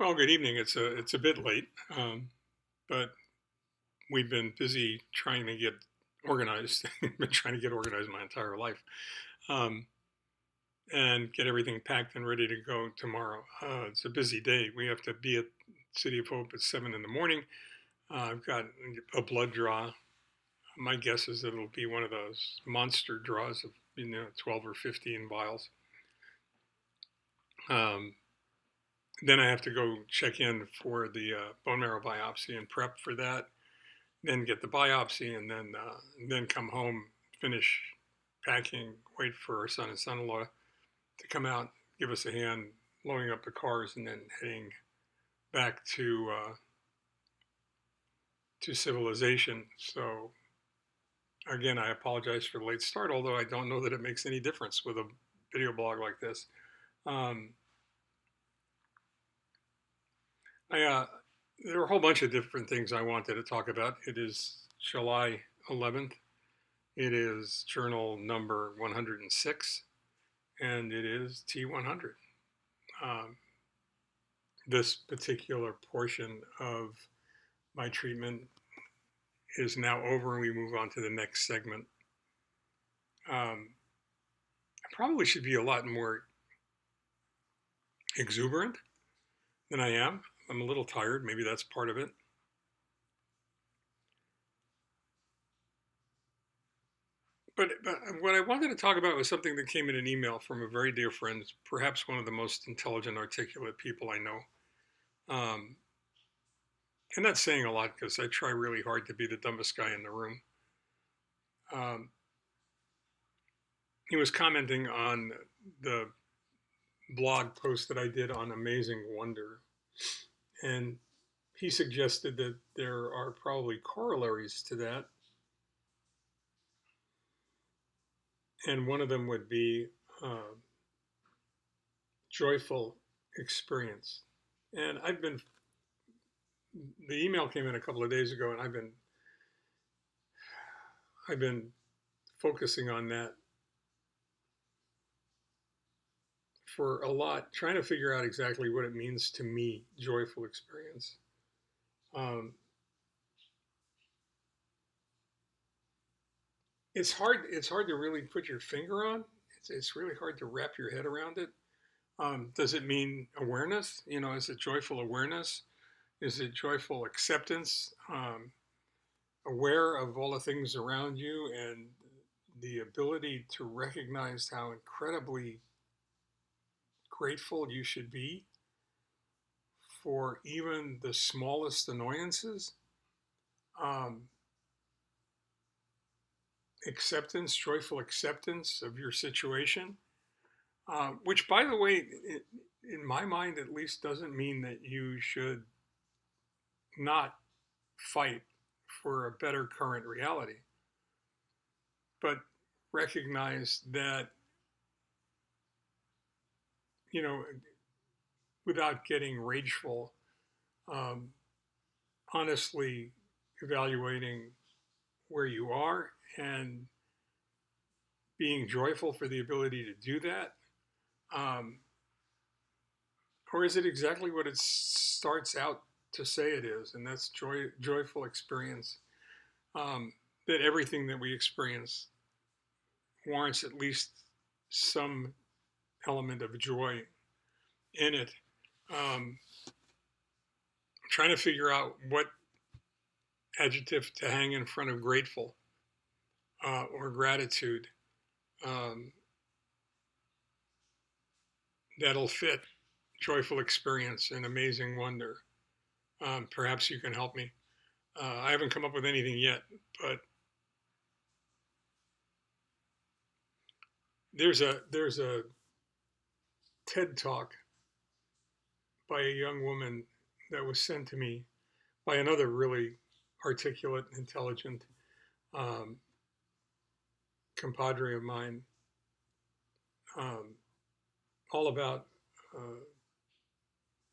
Well, good evening. It's a bit late, but we've been busy trying to get organized. Been trying to get organized my entire life, um, and get everything packed and ready to go tomorrow. It's a busy day. We have to be at City of Hope at 7 in the morning. I've got a blood draw. My guess is that it'll be one of those monster draws of 12 or 15 vials. Um, then I have to go check in for the bone marrow biopsy and prep for that, then get the biopsy, and then come home, finish packing, wait for our son and son-in-law to come out, give us a hand loading up the cars, and then heading back to civilization. So again, I apologize for the late start, although I don't know that it makes any difference with a video blog like this. Um, there are a whole bunch of different things I wanted to talk about. It is July 11th. It is journal number 106, and it is T+100. Um, this particular portion of my treatment is now over, and we move on to the next segment. I probably should be a lot more exuberant than I am. I'm a little tired. Maybe that's part of it. But what I wanted to talk about was something that came in an email from a very dear friend, perhaps one of the most intelligent, articulate people I know. Um, and that's saying a lot because I try really hard to be the dumbest guy in the room. Um, he was commenting on the blog post that I did on Amazing Wonder. And he suggested that there are probably corollaries to that. And one of them would be uh, joyful experience. And the email came in a couple of days ago, and I've been focusing on that for a lot, trying to figure out exactly what it means to me, joyful experience. Um, it's hard to really put your finger on. It's really hard to wrap your head around it. Does it mean awareness? Is it joyful awareness? Is it joyful acceptance? Aware of all the things around you and the ability to recognize how incredibly grateful you should be for even the smallest annoyances. Um, Acceptance, joyful acceptance of your situation, which, by the way, in my mind at least, doesn't mean that you should not fight for a better current reality, but recognize that, you know, without getting rageful, um, honestly evaluating where you are and being joyful for the ability to do that. Um, or is it exactly what it starts out to say it is? And that's joyful experience. That everything that we experience warrants at least some element of joy in it. Um, Trying to figure out what adjective to hang in front of grateful or gratitude um, that'll fit joyful experience and amazing wonder. Perhaps you can help me. I haven't come up with anything yet, but there's a TED talk by a young woman that was sent to me by another really articulate, intelligent um, compadre of mine, um, all about uh,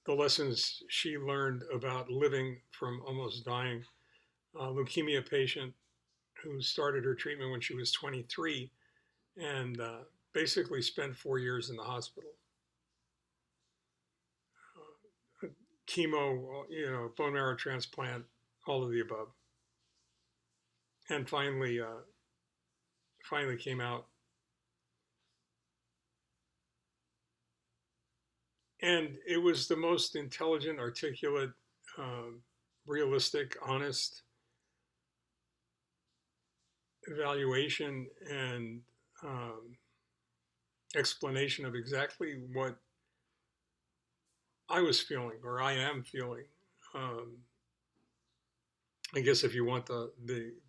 the lessons she learned about living from almost dying. Leukemia patient who started her treatment when she was 23 and basically spent 4 years in the hospital. chemo, bone marrow transplant, all of the above, and finally came out. And it was the most intelligent, articulate, um, realistic, honest evaluation and um, explanation of exactly what I was feeling or I am feeling. Um, I guess if you want the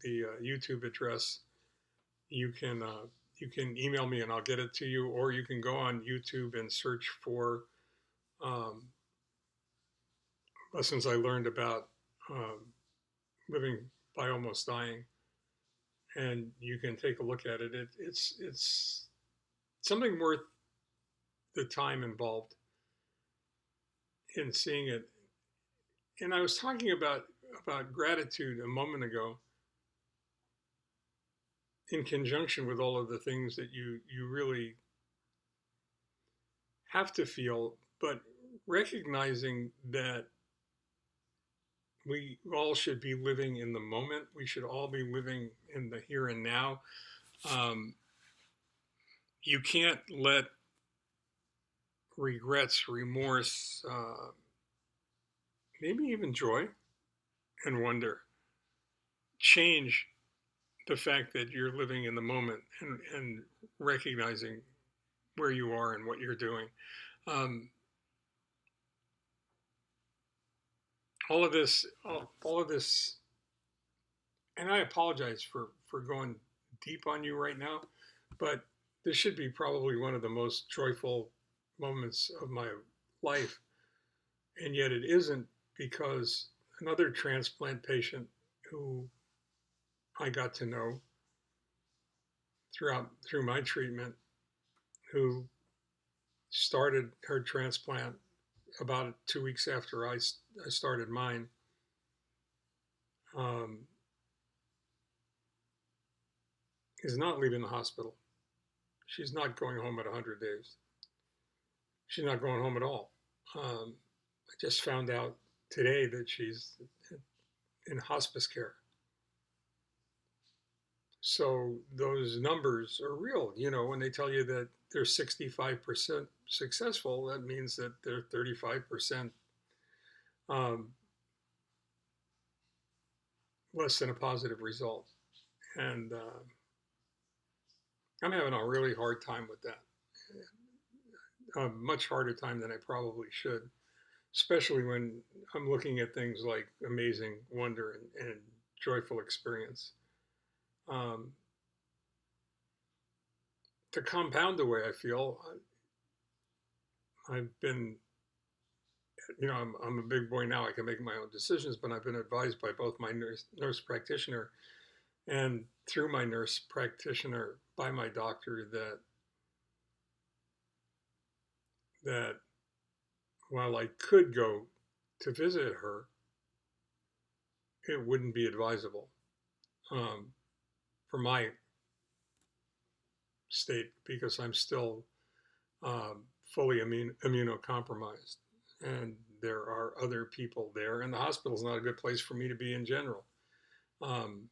YouTube address, you can you can email me and I'll get it to you, or you can go on YouTube and search for um, lessons I learned about um, living by almost dying, and you can take a look at it. It's something worth the time involved in seeing it. And I was talking about gratitude a moment ago, in conjunction with all of the things that you really have to feel, but recognizing that we all should be living in the moment. We should all be living in the here and now. Um, you can't let regrets, remorse, maybe even joy and wonder change the fact that you're living in the moment and recognizing where you are and what you're doing. Um, all of this, and I apologize for going deep on you right now, but this should be probably one of the most joyful moments of my life, and yet it isn't, because another transplant patient who I got to know through my treatment, who started her transplant about 2 weeks after I started mine, um, is not leaving the hospital. She's not going home at 100 days. She's not going home at all. I just found out today that she's in hospice care. So those numbers are real. When they tell you that they're 65% successful, that means that they're 35% um, less than a positive result. And I'm having a really hard time with that. A much harder time than I probably should, especially when I'm looking at things like amazing wonder and joyful experience. Um, to compound the way I feel, I've been, I'm a big boy now. I can make my own decisions, but I've been advised by both my nurse practitioner and through my nurse practitioner by my doctor that while I could go to visit her, it wouldn't be advisable um, for my state, because I'm still fully immunocompromised, and there are other people there, and the hospital's not a good place for me to be in general. Um,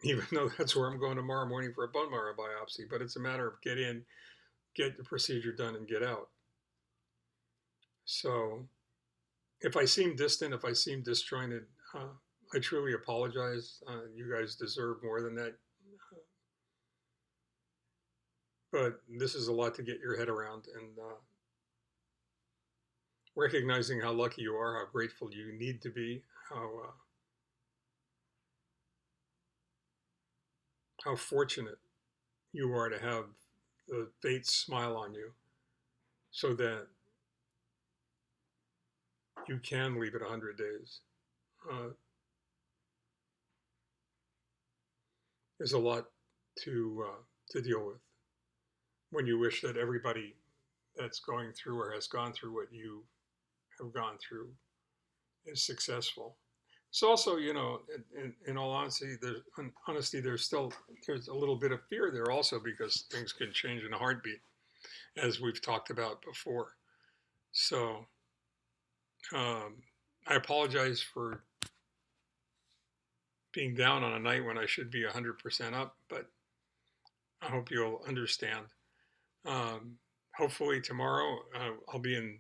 Even though that's where I'm going tomorrow morning for a bone marrow biopsy, but it's a matter of get in, get the procedure done, and get out. So if I seem distant, if I seem disjointed, I truly apologize. You guys deserve more than that. But this is a lot to get your head around, and recognizing how lucky you are, how grateful you need to be, how fortunate you are to have the fates smile on you so that you can leave at 100 days. Uh, is a lot to deal with when you wish that everybody that's going through or has gone through what you have gone through is successful. It's also, in all honesty, there's a little bit of fear there also, because things can change in a heartbeat, as we've talked about before. So I apologize for being down on a night when I should be 100% up, but I hope you'll understand. Um, Hopefully tomorrow I'll be in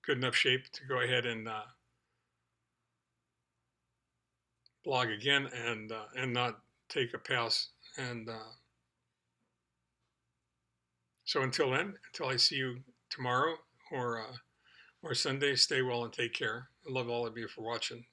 good enough shape to go ahead and blog again and not take a pass. And so until then, until I see you tomorrow or Sunday, stay well and take care. I love all of you for watching.